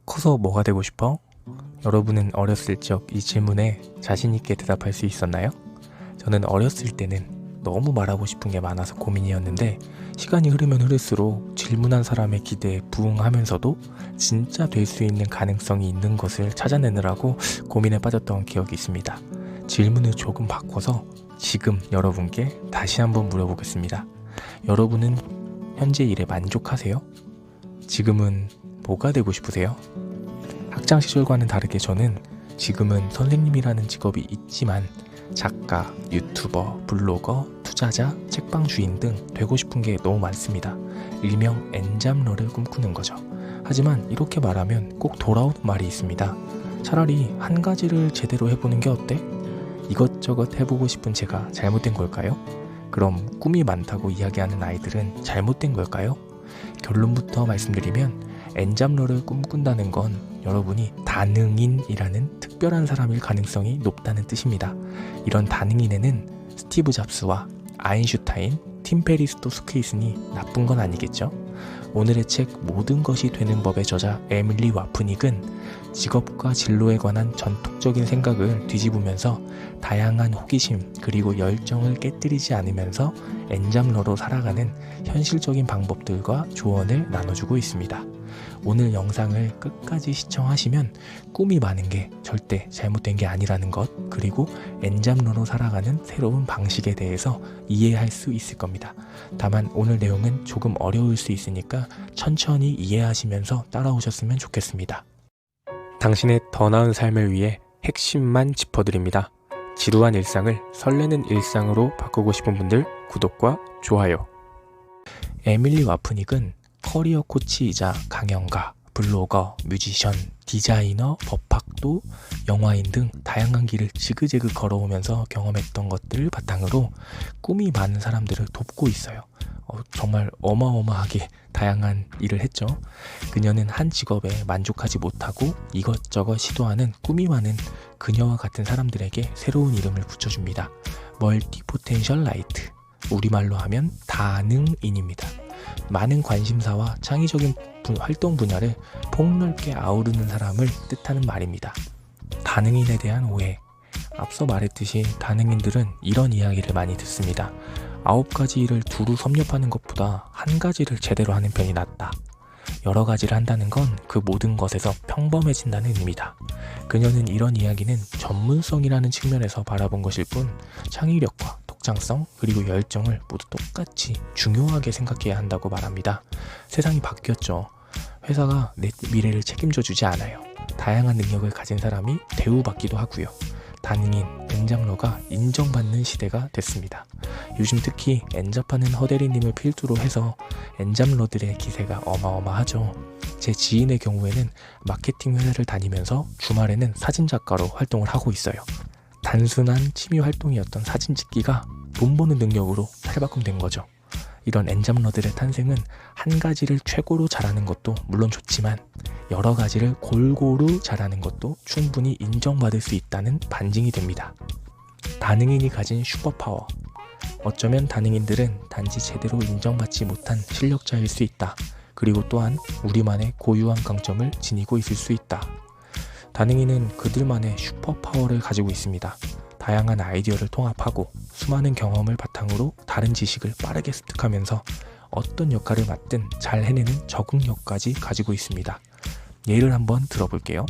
커서 뭐가 되고 싶어? 여러분은 어렸을 적 이 질문에 자신있게 대답할 수 있었나요? 저는 어렸을 때는 너무 말하고 싶은 게 많아서 고민이었는데 시간이 흐르면 흐를수록 질문한 사람의 기대에 부응하면서도 진짜 될 수 있는 가능성이 있는 것을 찾아내느라고 고민에 빠졌던 기억이 있습니다. 질문을 조금 바꿔서 지금 여러분께 다시 한번 물어보겠습니다. 여러분은 현재 일에 만족하세요? 지금은 뭐가 되고 싶으세요? 학창 시절과는 다르게 저는 지금은 선생님이라는 직업이 있지만 작가, 유튜버, 블로거, 투자자, 책방 주인 등 되고 싶은 게 너무 많습니다. 일명 엔잡러를 꿈꾸는 거죠. 하지만 이렇게 말하면 꼭 돌아오는 말이 있습니다. 차라리 한 가지를 제대로 해보는 게 어때? 이것저것 해보고 싶은 제가 잘못된 걸까요? 그럼 꿈이 많다고 이야기하는 아이들은 잘못된 걸까요? 결론부터 말씀드리면 엔잡러를 꿈꾼다는 건 여러분이 다능인이라는 특별한 사람일 가능성이 높다는 뜻입니다. 이런 다능인에는 스티브 잡스와 아인슈타인, 팀 페리스토스케이슨이 나쁜 건 아니겠죠? 오늘의 책 모든 것이 되는 법의 저자 에밀리 와프닉은 직업과 진로에 관한 전통적인 생각을 뒤집으면서 다양한 호기심 그리고 열정을 깨뜨리지 않으면서 엔잡러로 살아가는 현실적인 방법들과 조언을 나눠주고 있습니다. 오늘 영상을 끝까지 시청하시면 꿈이 많은 게 절대 잘못된 게 아니라는 것, 그리고 엔잡러로 살아가는 새로운 방식에 대해서 이해할 수 있을 겁니다. 다만 오늘 내용은 조금 어려울 수 있으니까 천천히 이해하시면서 따라오셨으면 좋겠습니다. 당신의 더 나은 삶을 위해 핵심만 짚어드립니다. 지루한 일상을 설레는 일상으로 바꾸고 싶은 분들 구독과 좋아요. 에밀리 와프닉은 커리어 코치이자 강연가, 블로거, 뮤지션, 디자이너, 법학도, 영화인 등 다양한 길을 지그재그 걸어오면서 경험했던 것들을 바탕으로 꿈이 많은 사람들을 돕고 있어요. 정말 어마어마하게 다양한 일을 했죠. 그녀는 한 직업에 만족하지 못하고 이것저것 시도하는 꿈이 많은 그녀와 같은 사람들에게 새로운 이름을 붙여줍니다. 멀티 포텐셜 라이트, 우리말로 하면 다능인입니다. 많은 관심사와 창의적인 활동 분야를 폭넓게 아우르는 사람을 뜻하는 말입니다. 다능인에 대한 오해. 앞서 말했듯이 다능인들은 이런 이야기를 많이 듣습니다. 9가지 일을 두루 섭렵하는 것보다 한 가지를 제대로 하는 편이 낫다. 여러 가지를 한다는 건 그 모든 것에서 평범해진다는 의미다. 그녀는 이런 이야기는 전문성이라는 측면에서 바라본 것일 뿐 창의력과 독창성 그리고 열정을 모두 똑같이 중요하게 생각해야 한다고 말합니다. 세상이 바뀌었죠. 회사가 내 미래를 책임져 주지 않아요. 다양한 능력을 가진 사람이 대우받기도 하고요. 다능인, 엔잡러가 인정받는 시대가 됐습니다. 요즘 특히 엔잡하는 허대리님을 필두로 해서 엔잡러들의 기세가 어마어마하죠. 제 지인의 경우에는 마케팅 회사를 다니면서 주말에는 사진작가로 활동을 하고 있어요. 단순한 취미 활동이었던 사진 찍기가 돈 버는 능력으로 탈바꿈된 거죠. 이런 엔잡러들의 탄생은 한 가지를 최고로 잘하는 것도 물론 좋지만 여러 가지를 골고루 잘하는 것도 충분히 인정받을 수 있다는 반증이 됩니다. 다능인이 가진 슈퍼파워. 어쩌면 다능인들은 단지 제대로 인정받지 못한 실력자일 수 있다. 그리고 또한 우리만의 고유한 강점을 지니고 있을 수 있다. 다능인은 그들만의 슈퍼파워를 가지고 있습니다. 다양한 아이디어를 통합하고 수많은 경험을 바탕으로 다른 지식을 빠르게 습득하면서 어떤 역할을 맡든 잘 해내는 적응력까지 가지고 있습니다. 예를 한번 들어볼게요.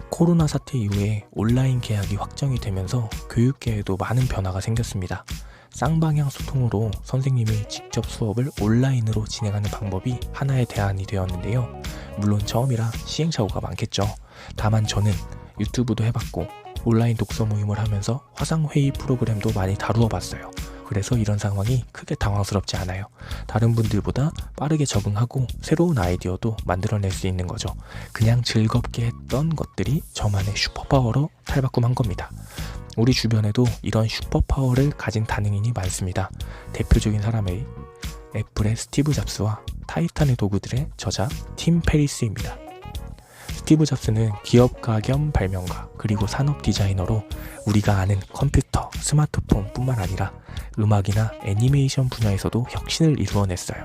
코로나 사태 이후에 온라인 개학이 확정이 되면서 교육계에도 많은 변화가 생겼습니다. 쌍방향 소통으로 선생님이 직접 수업을 온라인으로 진행하는 방법이 하나의 대안이 되었는데요. 물론 처음이라 시행착오가 많겠죠. 다만 저는 유튜브도 해봤고 온라인 독서 모임을 하면서 화상회의 프로그램도 많이 다루어 봤어요. 그래서 이런 상황이 크게 당황스럽지 않아요. 다른 분들보다 빠르게 적응하고 새로운 아이디어도 만들어낼 수 있는 거죠. 그냥 즐겁게 했던 것들이 저만의 슈퍼파워로 탈바꿈한 겁니다. 우리 주변에도 이런 슈퍼파워를 가진 다능인이 많습니다. 대표적인 사람의 애플의 스티브 잡스와 타이탄의 도구들의 저자 팀 페리스입니다. 스티브 잡스는 기업가 겸 발명가 그리고 산업 디자이너로 우리가 아는 컴퓨터, 스마트폰 뿐만 아니라 음악이나 애니메이션 분야에서도 혁신을 이루어냈어요.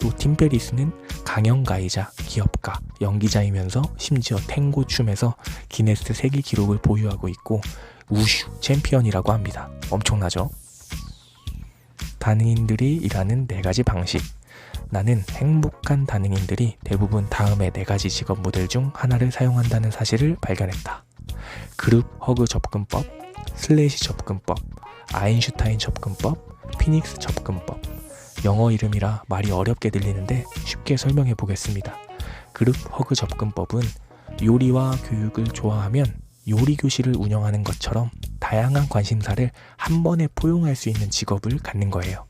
또 팀 페리스는 강연가이자 기업가, 연기자이면서 심지어 탱고 춤에서 기네스 세계 기록을 보유하고 있고 우슈 챔피언이라고 합니다. 엄청나죠? 다능인들이 일하는 4가지 방식. 나는 행복한 다능인들이 대부분 다음의 4가지 직업 모델 중 하나를 사용한다는 사실을 발견했다. 그룹 허그 접근법, 슬래시 접근법, 아인슈타인 접근법, 피닉스 접근법. 영어 이름이라 말이 어렵게 들리는데 쉽게 설명해 보겠습니다. 그룹 허그 접근법은 요리와 교육을 좋아하면 요리 교실을 운영하는 것처럼 다양한 관심사를 한 번에 포용할 수 있는 직업을 갖는 거예요.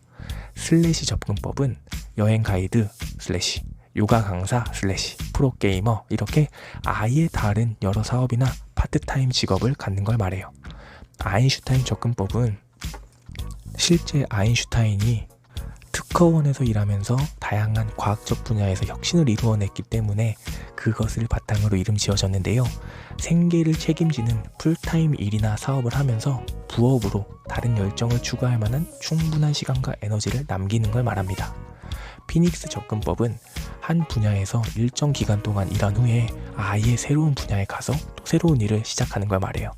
슬래시 접근법은 여행 가이드 슬래시 요가 강사 슬래시 프로게이머 이렇게 아예 다른 여러 사업이나 파트타임 직업을 갖는 걸 말해요. 아인슈타인 접근법은 실제 아인슈타인이 특허원에서 일하면서 다양한 과학적 분야에서 혁신을 이루어냈기 때문에 그것을 바탕으로 이름 지어졌는데요. 생계를 책임지는 풀타임 일이나 사업을 하면서 부업으로 다른 열정을 추구할 만한 충분한 시간과 에너지를 남기는 걸 말합니다. 피닉스 접근법은 한 분야에서 일정 기간 동안 일한 후에 아예 새로운 분야에 가서 또 새로운 일을 시작하는 걸 말해요.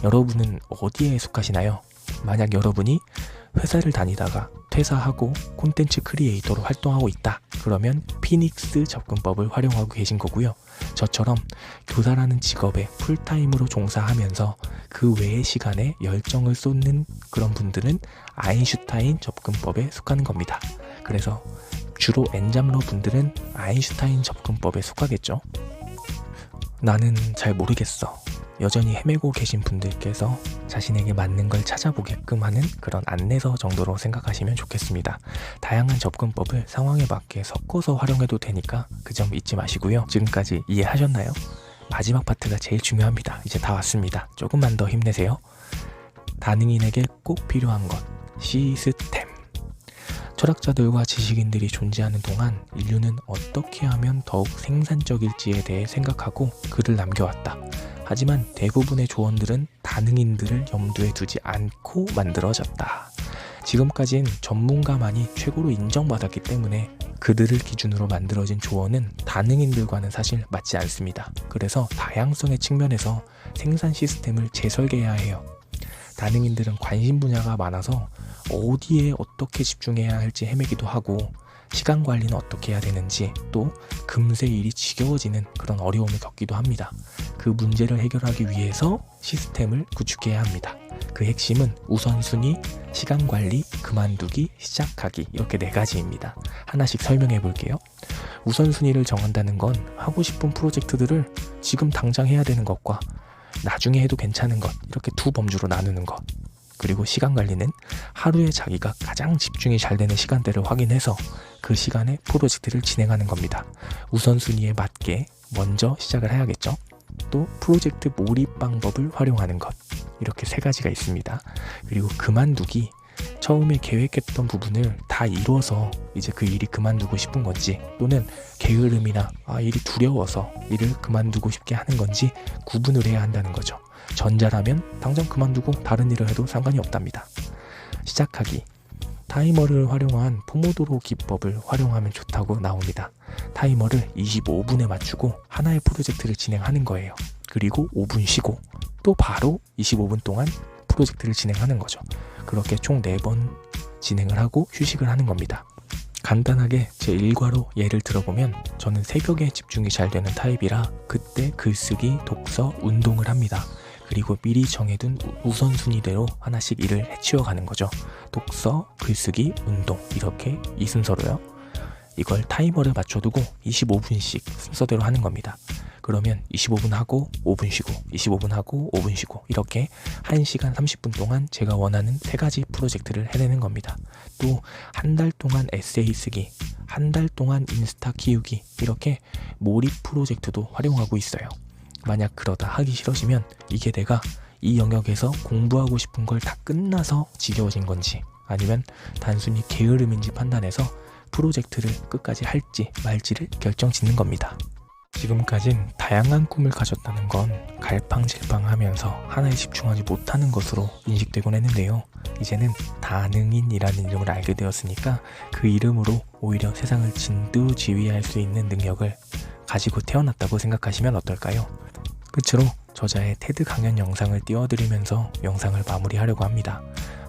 여러분은 어디에 속하시나요? 만약 여러분이 회사를 다니다가 퇴사하고 콘텐츠 크리에이터로 활동하고 있다. 그러면 피닉스 접근법을 활용하고 계신 거고요. 저처럼 교사라는 직업에 풀타임으로 종사하면서 그 외의 시간에 열정을 쏟는 그런 분들은 아인슈타인 접근법에 속하는 겁니다. 그래서 주로 엔잡러 분들은 아인슈타인 접근법에 속하겠죠. 나는 잘 모르겠어. 여전히 헤매고 계신 분들께서 자신에게 맞는 걸 찾아보게끔 하는 그런 안내서 정도로 생각하시면 좋겠습니다. 다양한 접근법을 상황에 맞게 섞어서 활용해도 되니까 그 점 잊지 마시고요. 지금까지 이해하셨나요? 마지막 파트가 제일 중요합니다. 이제 다 왔습니다. 조금만 더 힘내세요. 다능인에게 꼭 필요한 것, 시스템. 철학자들과 지식인들이 존재하는 동안 인류는 어떻게 하면 더욱 생산적일지에 대해 생각하고 글을 남겨왔다. 하지만 대부분의 조언들은 다능인들을 염두에 두지 않고 만들어졌다. 지금까진 전문가만이 최고로 인정받았기 때문에 그들을 기준으로 만들어진 조언은 다능인들과는 사실 맞지 않습니다. 그래서 다양성의 측면에서 생산 시스템을 재설계해야 해요. 다능인들은 관심 분야가 많아서 어디에 어떻게 집중해야 할지 헤매기도 하고 시간 관리는 어떻게 해야 되는지 또 금세 일이 지겨워지는 그런 어려움을 겪기도 합니다. 그 문제를 해결하기 위해서 시스템을 구축해야 합니다. 그 핵심은 우선순위, 시간 관리, 그만두기, 시작하기 이렇게 4가지입니다. 하나씩 설명해 볼게요. 우선순위를 정한다는 건 하고 싶은 프로젝트들을 지금 당장 해야 되는 것과 나중에 해도 괜찮은 것 이렇게 2범주로 나누는 것. 그리고 시간 관리는 하루에 자기가 가장 집중이 잘 되는 시간대를 확인해서 그 시간에 프로젝트를 진행하는 겁니다. 우선순위에 맞게 먼저 시작을 해야겠죠. 또 프로젝트 몰입 방법을 활용하는 것. 이렇게 3가지가 있습니다. 그리고 그만두기. 처음에 계획했던 부분을 다 이뤄서 이제 그 일이 그만두고 싶은 건지 또는 게으름이나 일이 두려워서 일을 그만두고 싶게 하는 건지 구분을 해야 한다는 거죠. 전자라면 당장 그만두고 다른 일을 해도 상관이 없답니다. 시작하기. 타이머를 활용한 포모도로 기법을 활용하면 좋다고 나옵니다. 타이머를 25분에 맞추고 하나의 프로젝트를 진행하는 거예요. 그리고 5분 쉬고 또 바로 25분 동안 프로젝트를 진행하는 거죠. 그렇게 총 4번 진행을 하고 휴식을 하는 겁니다. 간단하게 제 일과로 예를 들어보면 저는 새벽에 집중이 잘 되는 타입이라 그때 글쓰기, 독서, 운동을 합니다. 그리고 미리 정해둔 우선순위대로 하나씩 일을 해치워가는 거죠. 독서, 글쓰기, 운동 이렇게 이 순서로요. 이걸 타이머를 맞춰두고 25분씩 순서대로 하는 겁니다. 그러면 25분 하고 5분 쉬고 25분 하고 5분 쉬고 이렇게 1시간 30분 동안 제가 원하는 3가지 프로젝트를 해내는 겁니다. 또 한 달 동안 에세이 쓰기, 한 달 동안 인스타 키우기 이렇게 몰입 프로젝트도 활용하고 있어요. 만약 그러다 하기 싫어지면 이게 내가 이 영역에서 공부하고 싶은 걸 다 끝나서 지겨워진 건지 아니면 단순히 게으름인지 판단해서 프로젝트를 끝까지 할지 말지를 결정짓는 겁니다. 지금까진 다양한 꿈을 가졌다는 건 갈팡질팡하면서 하나에 집중하지 못하는 것으로 인식되곤 했는데요. 이제는 다능인이라는 이름을 알게 되었으니까 그 이름으로 오히려 세상을 진두지휘할 수 있는 능력을 가지고 태어났다고 생각하시면 어떨까요? 끝으로 저자의 테드 강연 영상을 띄워드리면서 영상을 마무리하려고 합니다.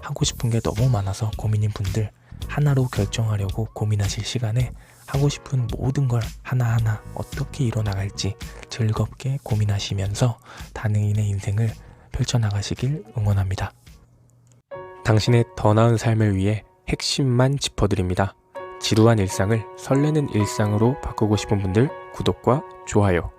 하고 싶은 게 너무 많아서 고민인 분들, 하나로 결정하려고 고민하실 시간에 하고 싶은 모든 걸 하나하나 어떻게 이뤄나갈지 즐겁게 고민하시면서 다능인의 인생을 펼쳐나가시길 응원합니다. 당신의 더 나은 삶을 위해 핵심만 짚어드립니다. 지루한 일상을 설레는 일상으로 바꾸고 싶은 분들 구독과 좋아요